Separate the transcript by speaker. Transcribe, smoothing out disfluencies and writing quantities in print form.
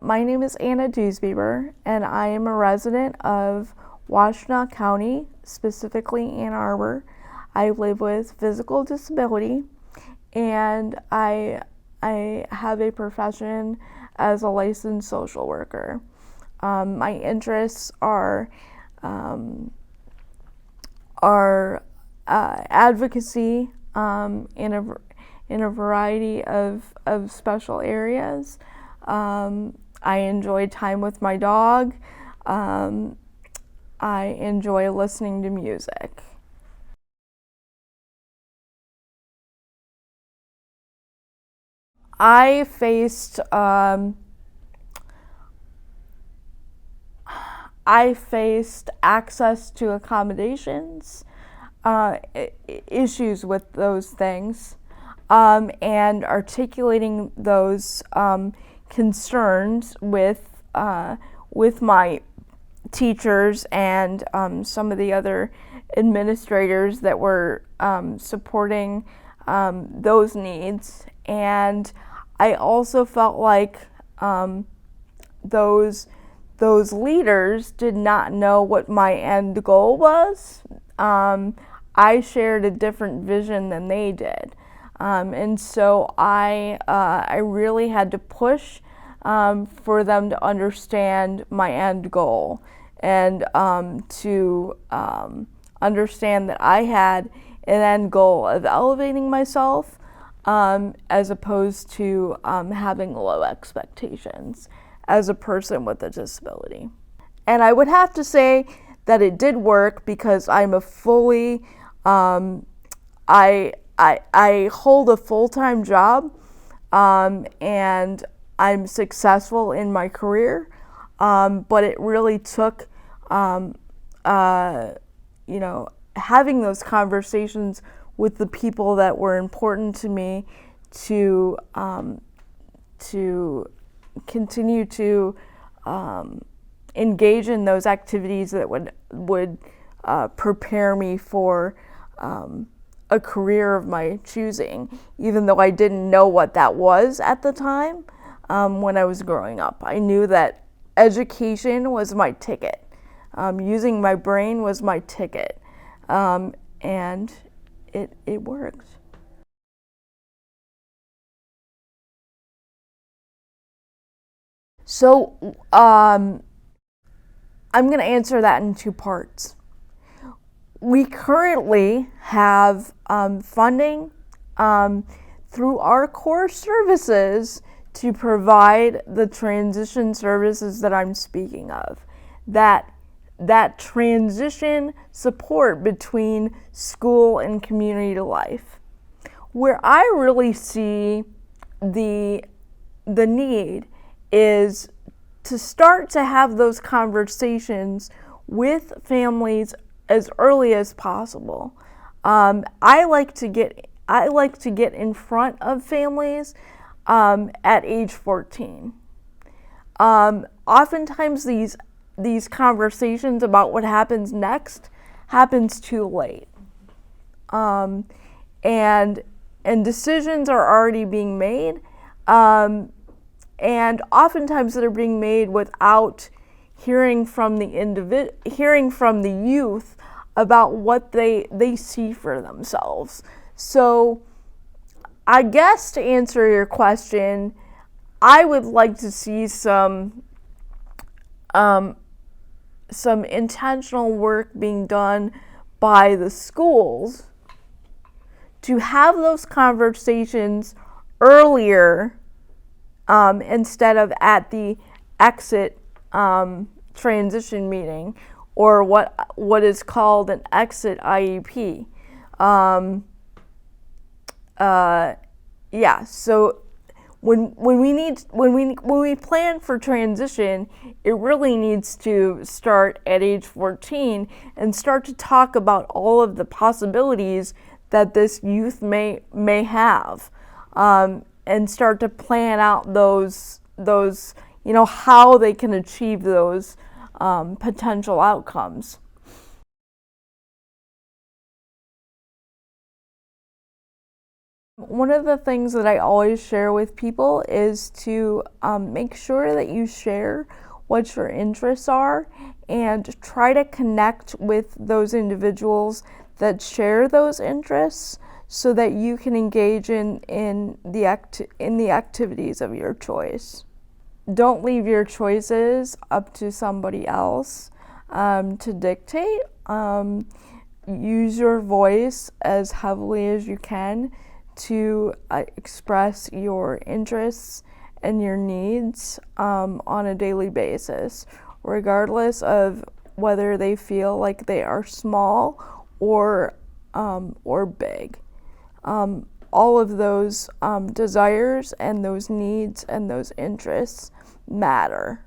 Speaker 1: My name is Anna Dusbiber, and I am a resident of Washtenaw County, specifically Ann Arbor. I live with physical disability, and I have a profession as a licensed social worker. My interests are advocacy in a variety of special areas. I enjoy time with my dog. I enjoy listening to music. I faced access to accommodations, issues with those things, and articulating those concerns with my teachers and some of the other administrators that were supporting those needs. And I also felt like those leaders did not know what my end goal was. I shared a different vision than they did. And so I really had to push for them to understand my end goal and to understand that I had an end goal of elevating myself as opposed to having low expectations as a person with a disability. And I would have to say that it did work because I'm a fully, I hold a full-time job, and I'm successful in my career, but it really took, having those conversations with the people that were important to me to continue to engage in those activities that would prepare me for a career of my choosing, even though I didn't know what that was at the time. When I was growing up, I knew that education was my ticket. Using my brain was my ticket, and it worked. So I'm going to answer that in two parts. We currently have funding through our core services to provide the transition services that I'm speaking of. That transition support between school and community life. Where I really see the need is to start to have those conversations with families as early as possible. I like to get in front of families at age 14. Oftentimes these conversations about what happens next happens too late, and decisions are already being made. And oftentimes they're being made without hearing from the youth about what they see for themselves. So I guess to answer your question, I would like to see some intentional work being done by the schools to have those conversations earlier, instead of at the exit transition meeting, or what is called an exit IEP. So when we plan for transition, it really needs to start at age 14 and start to talk about all of the possibilities that this youth may have. And start to plan out those how they can achieve those potential outcomes. One of the things that I always share with people is to make sure that you share what your interests are and try to connect with those individuals that share those interests so that you can engage in the activities of your choice. Don't leave your choices up to somebody else to dictate. Use your voice as heavily as you can to express your interests and your needs on a daily basis, regardless of whether they feel like they are small or big. All of those desires and those needs and those interests matter.